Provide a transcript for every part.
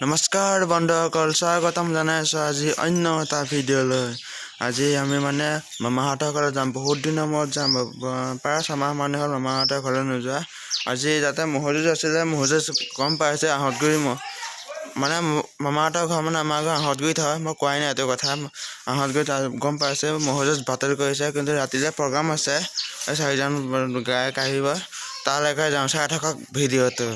নমস্কাৰ বন্ধুসকল, স্বাগতম জনাইছোঁ আজি অন্য এটা ভিডিঅ'লৈ। আজি আমি মামাহঁতৰ ঘৰত যাম। বহুত দিনৰ মূৰত যাম, প্ৰায় 6 মাহ মানে হ'ল মামাহঁতৰ ঘৰলৈ নোযোৱা। আজি যাতে ম'হযুঁজ আছিলে, ম'হযুঁজ গম পাইছে আহঁতগুৰি মামাহঁতৰ ঘৰ আমাৰ ঘৰ আহঁতগুৰিত হয়। মই কোৱাই নাই এইটো কথা। আহঁতগুৰিত গম পাইছে ম'হযুঁজ বাতিল কৰিছে, কিন্তু ৰাতিলৈ প্ৰগ্ৰাম আছে। 4জন গায়ক আহিব, তালৈকে যাওঁ। চাই থাকক ভিডিঅ'টো।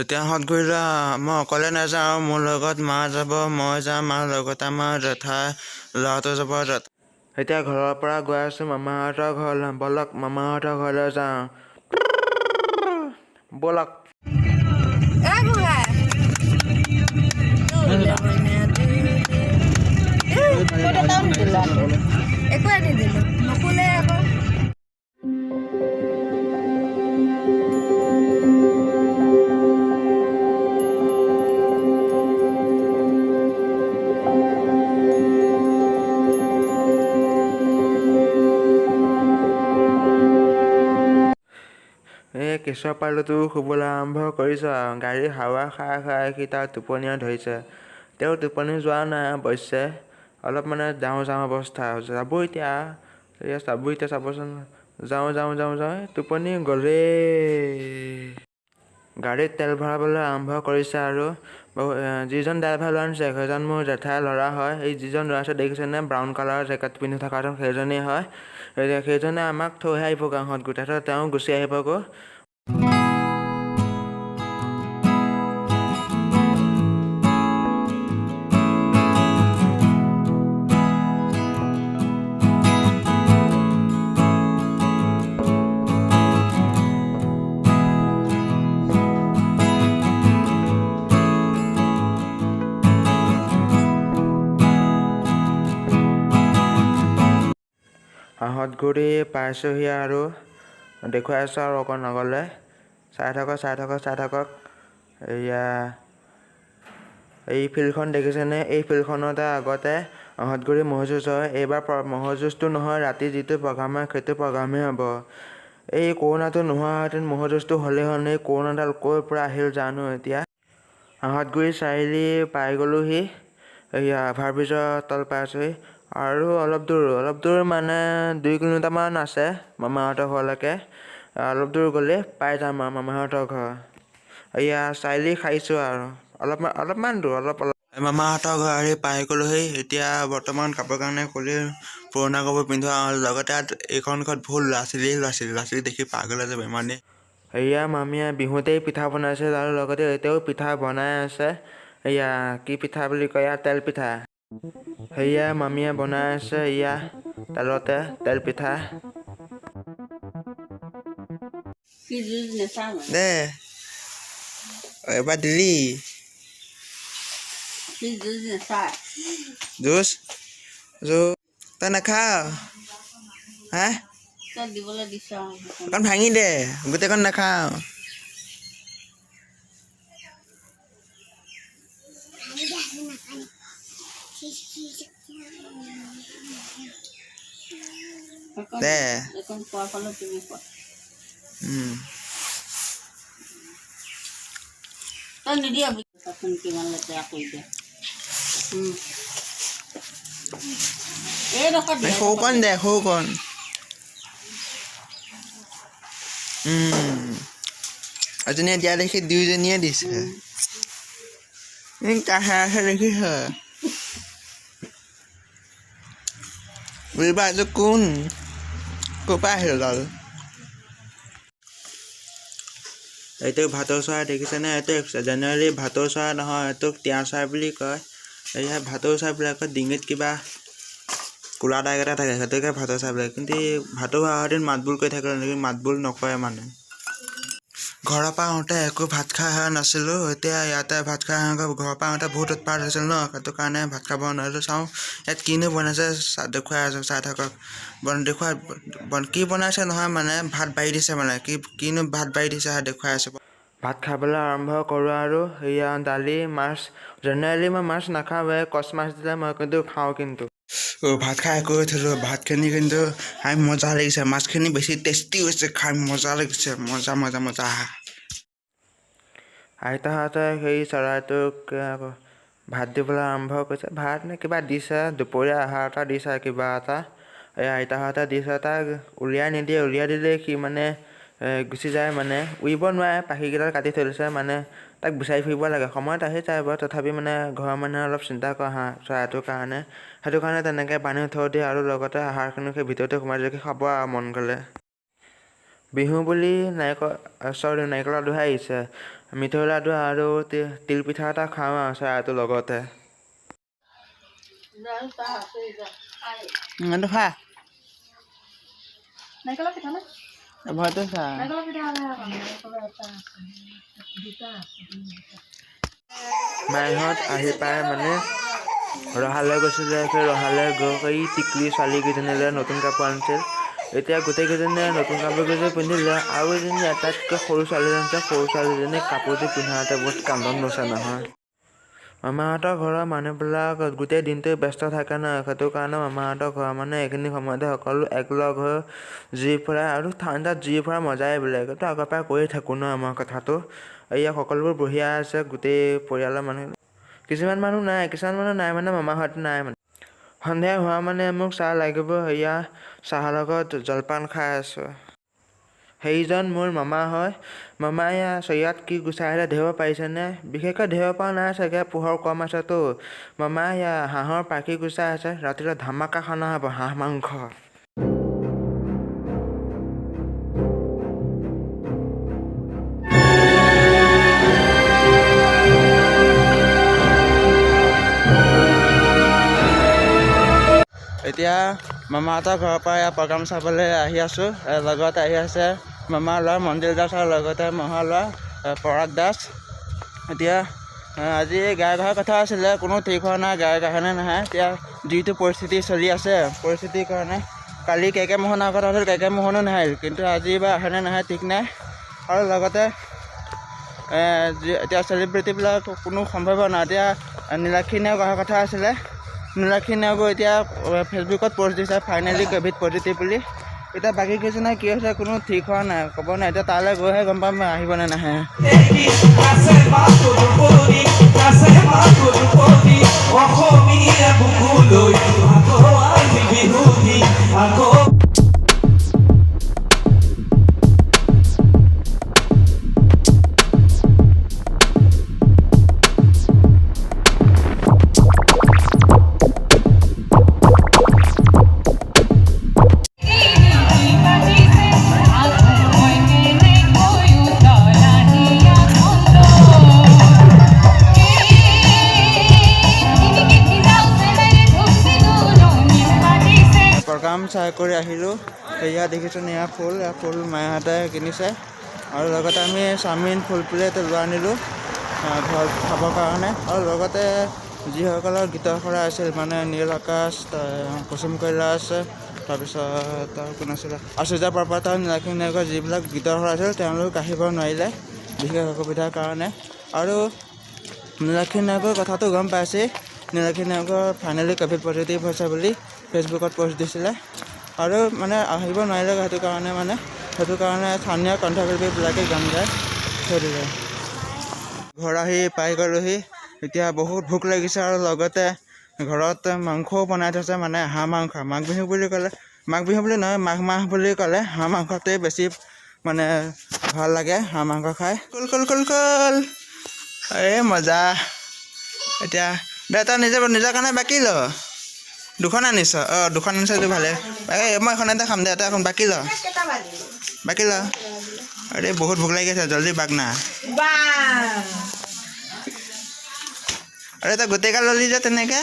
এতিয়া আহঁতগুৰিলৈ মই অকলে নাযাওঁ, মোৰ লগত মা যাব, মই যাম, আৰু লগতে আমাৰ জেঠাই ল'ৰাটো যাব। এতিয়া ঘৰৰ পৰা গৈ আছোঁ মামাহঁতৰ ঘৰলৈ। ব'লক মামাহঁতৰ ঘৰলৈ যাওঁ, ব'লক। একোৱে নিদিলো, নুশুলে আকৌ। এই কেশৱ পালুটো শুবলৈ আৰম্ভ কৰিছে আৰু গাড়ী হাৱা খাই খাই সি তাৰ টোপনিয়ে ধৰিছে। তেওঁ টোপনি যোৱা নাই অৱশ্যে, অলপ যাওঁ অৱস্থা যাব। এতিয়া চাবচোন, যাওঁ টোপনি গ'লেই। গাড়ীত তেল ভৰাবলৈ আৰম্ভ কৰিছে আৰু যিজন ড্ৰাইভাৰ ল'ৰা আনিছে সেইজন মোৰ জেঠাই ল'ৰা হয়। এই যিজন ল'ৰা আছে দেখিছেনে, ব্ৰাউন কালাৰৰ জেকেট পিন্ধি থকাজন, সেইজনেই হয়। সেইজনে আমাক থৈ আহিব গাঁৱত গোটেই, তেওঁ গুচি আহিবগৈ। আহঁতগুৰি পাইছোঁহি আৰু দেখুৱাই আছোঁ আৰু অকণ নগ'লে। চাই থাকক। এয়া এই ফিল্ডখন দেখিছেনে? এই ফিল্ডখনতে আগতে আহঁতগুৰি ম'হযুঁজ হয়। এইবাৰ ম'হযুঁজটো নহয়, ৰাতি যিটো প্ৰগ্ৰাম হয় সেইটো প্ৰগ্ৰামেই হ'ব। এই কৰোণাটো নোহোৱাহেঁতেন ম'হযুঁজটো হ'লেই হ'ল। এই কৰোণাডাল ক'ৰ পৰা আহিল জানো এতিয়া। আহঁতগুৰি চাৰিআলি পাই গ'লোহি। এয়া অভাৰব্ৰিজৰ তল পাইছোঁহি, আৰু অলপ দূৰ 2 কিলোমিটাৰমান আছে মামাহঁতৰ ঘৰলৈকে। অলপ দূৰ গ'লে পাই যাম আৰু মামাহঁতৰ ঘৰ। এয়া চাৰিআলি খাইছোঁ আৰু অলপমান দূৰ। মামাহঁতৰ ঘৰ আহি পাই গ'লোহি। এতিয়া বৰ্তমান কাপোৰ কাৰণে খুলি পুৰণা কাপোৰ পিন্ধোৱা, লগতে এইখন ঘৰত বহুত ল'ৰা ছোৱালী দেখি পাগল হৈ যাব ইমানেই। এয়া মামীয়ে বিহুতেই পিঠা বনাইছে, আৰু লগতে এতিয়াও পিঠা বনাই আছে। এয়া কি পিঠা বুলি কয়, তেল পিঠা। সেয়া মামীয়ে বনাই আছে, এয়া তেলতে তেল পিঠা। দে এবাৰ দিলি জুচ তই নাখাৱ হা? অকণ ভাঙি দে, গোটেইখন নাখাওঁ। দে সৰুকণ দে, সৰুকণ। এজনীয়ে দিয়া দেখি 2জনীয়ে দিছে। কাহে দেখিছ বুলিবা, এইটো কোন ক'ৰ পৰা আহিল দাল? এইটো ভাটৌ চৰাই দেখিছেনে? এইটো জেনেৰেলি ভাটৌ চৰাই নহয়, এইটোক তিয়া চৰাই বুলি কয়। এয়া ভাটৌ চৰাইবিলাকৰ ডিঙিত কিবা ক'লা দাগ এটা থাকে, সেইটোকে ভাটৌ চৰাই বুলি কয়। কিন্তু ভাটৌ আহঁতেন মাতবোল কৰি থাকে নেকি, মাতবোল নকৰে ঘৰৰ পৰা আহোঁতে একো ভাত খাই অহা নাছিলোঁ। এতিয়া ইয়াতে ভাত খাই আহোঁতে ঘৰৰ পৰা আহোঁতে বহুত উৎপাত হৈছিল ন, সেইটো কাৰণে ভাত খাব নোৱাৰিলোঁ। চাওঁ ইয়াত কিনো বনাইছে, দেখুৱাই আছোঁ, চাই থাকক। কি বনাইছে নহয়, ভাত বাঢ়ি দিছে, কিনো ভাত বাঢ়ি দিছে দেখুৱাই আছোঁ। ভাত খাবলৈ আৰম্ভ কৰোঁ আৰু এয়া দালি, মাছ। জেনেৰেলি মই মাছ নাখাওঁৱে, কচ মাছ দিলে মই কিন্তু খাওঁ। কিন্তু ভাত খাই কৰি থলোঁ, ভাতখিনি কিন্তু খাই মজা লাগিছে। মাছখিনি বেছি টেষ্টি হৈছে, খাই মজা লাগিছে, মজা। আইতাহঁতে সেই চৰাইটোক ভাত দিবলৈ আৰম্ভ কৰিছে। ভাত নে কিবা দিছে, দুপৰীয়া আহাৰ এটা দিছে কিবা এটা। এই আইতাহঁতে দিছে, তাক উলিয়াই নিদিয়ে। উলিয়াই দিলে সি মানে গুচি যায়, মানে উৰিব নোৱাৰে, পাখিকেইডাল কাটি থৈ দিছে। মানে তাক বিচাৰি ফুৰিব লাগে, সময়ত আহি যায় বাৰু। তথাপি মানে ঘৰৰ মানুহে অলপ চিন্তা কৰে হাঁহ চৰাইটোৰ কাৰণে। সেইটো কাৰণে তেনেকৈ বান্ধি থৈ দিয়ে আৰু লগতে আহাৰখিনি সেই ভিতৰতে সোমাই দিয়ে, খাব আৰু মন গ'লে। বিহু বুলি নাৰিকলৰ লাডুহে আহিছে, মিঠৈ লাডু আৰু তিল পিঠা এটা খাওঁ আৰু চৰাইটোৰ লগতে। খা নাৰিকলৰ পিঠা নে? ভয়টো খা। নাৰিকলৰ পিঠা নাৰিকলৰ এটা মাইহঁত আহি পাই মানে ৰহালৈ গৈছিলে। সেই ৰহালৈ গৈ সেই টিকলি ছোৱালীকেইজনীলৈ নতুন কাপোৰ আনিছিল। এতিয়া গোটেইকেইজনীয়ে নতুন কাপোৰ কেইযোৰ পিন্ধিলে, আৰু এজনী আটাইতকৈ সৰু ছোৱালীজনী আছে, সৰু ছোৱালীজনীক কাপোৰযোৰ পিন্ধাওঁতে বহুত কান্দন লৈছে নহয়। মামাহঁতৰ ঘৰৰ মানুহবিলাক গোটেই দিনটো ব্যস্ত থাকে ন, সেইটো কাৰণে মামাহঁতৰ ঘৰৰ মানুহে এইখিনি সময়তে সকলো একলগ হৈ জুই ফুৰাই, আৰু ঠাণ্ডাত জুই ফুৰা মজাই বেলেগ। এইটো আগৰ পৰাই কৈয়ে থাকোঁ ন আমাৰ কথাটো। এয়া সকলোবোৰ বহিয়া আছে গোটেই পৰিয়ালৰ মানুহ। কিছুমান মানুহ নাই মানে মামাহঁত নাই মানে। সন্ধিয়া হোৱা মানে মোক চাহ লাগিব, এয়া চাহৰ লগত জলপান খাই আছোঁ। সেইজন মোৰ মামা হয়। মামাই চৰিয়াত কি গুচাই আহিলে ধৰিব পাৰিছেনে? বিশেষকৈ ধৰিব পৰা নাই চাগে, পোহৰ কম আছেতো। মামাই হাঁহৰ পাখি গুচাই আছে, ৰাতিলৈ ধামাকা খানা হ'ব হাঁহ মাংস। এতিয়া মামাহঁতৰ ঘৰৰ পৰা ইয়াৰ প্ৰগ্ৰাম চাবলৈ আহি আছোঁ। লগত আহি আছে মামাৰ ল'ৰা মন্দিৰ দাস আৰু লগতে মহাৰ ল'ৰা পৰাগ দাস। এতিয়া আজি গাই গঁড়াৰ কথা আছিলে, কোনো ঠিক হোৱা নাই গাই গঁড়ানে নাহে। এতিয়া যিটো পৰিস্থিতি চলি আছে, পৰিস্থিতিৰ কাৰণে কালি কেকে মোহনৰ কথা আছিল, কেকে মোহনো নাহিল, কিন্তু আজি বা আহেনে নাহে ঠিক নাই। আৰু লগতে এতিয়া চেলিব্ৰিটিবিলাক কোনো সম্ভৱ নাই। এতিয়া নীলাক্ষী নেওগ অহাৰ কথা আছিলে, নীলাক্ষী নেওগো এতিয়া ফেচবুকত পষ্ট দিছে ফাইনেলি ক'ভিড পজিটিভ বুলি। এতিয়া বাকী কেইজনে কি হৈছে কোনো ঠিক হোৱা নাই, ক'ব নাই। এতিয়া তালৈ গৈহে গম পাম আহিব নে নাহে। প্ৰগ্ৰাম চাই কৰি আহিলোঁ। এয়া দেখিছোঁ এয়া ফুল মাহঁতে কিনিছে, আৰু লগতে আমি চাওমিন ফুল প্লেট লৈ আনিলোঁ ঘৰত খাবৰ কাৰণে। আৰু লগতে যিসকলৰ গীতৰ সৰা আছিল, মানে নীল আকাশ, কুসুম কৈলাশ, তাৰপিছত আৰু কোন আছিলে আচুৰ্যা পৰ্বত, নীলাক্ষী নেওগৰ যিবিলাক গীতৰ সৰা আছিল তেওঁলোক আহিব নোৱাৰিলে বিশেষ অসুবিধাৰ কাৰণে। আৰু নীলাক্ষী নেওগৰ কথাটো গম পাইছে, নীলাক্ষী নেওগৰ ফাইনেলি ক'ভিড পজিটিভ হৈছে বুলি ফেচবুকত পষ্ট দিছিলে, আৰু মানে আহিব নোৱাৰিলে। সেইটো কাৰণে স্থানীয় কণ্ঠশিল্পীবিলাকে গান গাই থৈ দিলে। ঘৰ আহি পাই গ'লোহি। এতিয়া বহুত ভোক লাগিছে, আৰু লগতে ঘৰত মাংসও বনাই থৈছে, মানে হাঁহ মাংস। মাঘ বিহু বুলি নহয়, মাঘ মাহ বুলি ক'লে হাঁহ মাংসটোৱে বেছি মানে ভাল লাগে হাঁহ মাংস খাই। কল এই মজা। এতিয়া দে তই নিজৰ কাৰণে বাকী ল, দুখন আনিছ, দুখন আনিছ এইটো ভালে। মই এখনতে খাম দে, তই এখন বাকী ল। আৰে বহুত ভোক লাগি আছে, জল্দি বাক না। আৰে তই গোটেইগাল ললি যে তেনেকে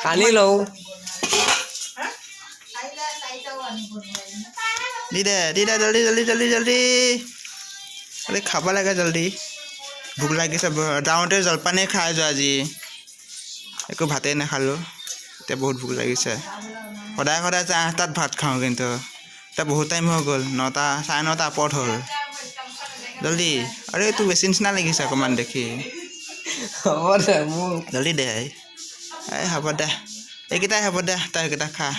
কালি লওঁ। দি দে জল্দি। আৰে খাব লাগে জল্দি, ভোক লাগিছে। যাওঁতে জলপানেই খাই যোৱা আজি, একো ভাতেই নাখালোঁ। এতিয়া বহুত ভোক লাগিছে। সদায় 8টাত ভাত খাওঁ, কিন্তু এতিয়া বহুত টাইম হৈ গ'ল, 9টা 9:30 ওপৰত হ'ল। জল্দি। আৰে তোৰ বেছি নিচিনা লাগিছে অকণমান দেখি। হ'ব দে মোক জল্দি দে। হ'ব দে, এইকেইটাই হ'ব দে, তই সেইকেইটা খা।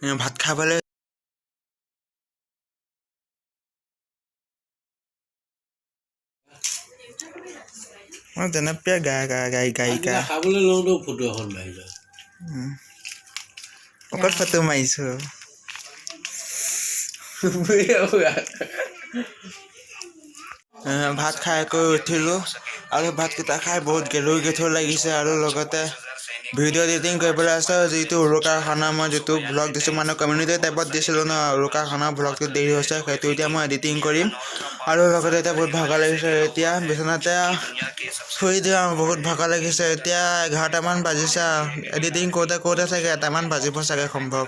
ভাত খাবলৈ জনপ্ৰিয় গায়িকা খাবলৈ লওঁতেও ফটো এখন মাৰি লয় অকল ফটো মাৰিছো ভাত খাই আকৌ উঠিলোঁ আৰু ভাতকেইটা খাই বহুত গেথো লাগিছে আৰু লগতে ভিডিঅ' এডিটিং কৰিবলৈ আছে যিটো উৰুকাৰ খানা মই যিটো ভ্লগ দিছোঁ মানে কমিউনিটি টাইপত দিছিলোঁ ন উৰুকাৰ খানা ভ্লগটো দেৰি হৈছে সেইটো এতিয়া মই এডিটিং কৰিম আৰু লগতে এতিয়া বহুত ভাগৰ লাগিছে এতিয়া বিচনাতে শুই দিওঁ বহুত ভাগৰ লাগিছে এতিয়া 11টামান বাজিছে এডিটিং কৰোঁতে চাগে 1টামান বাজিব চাগে সম্ভৱ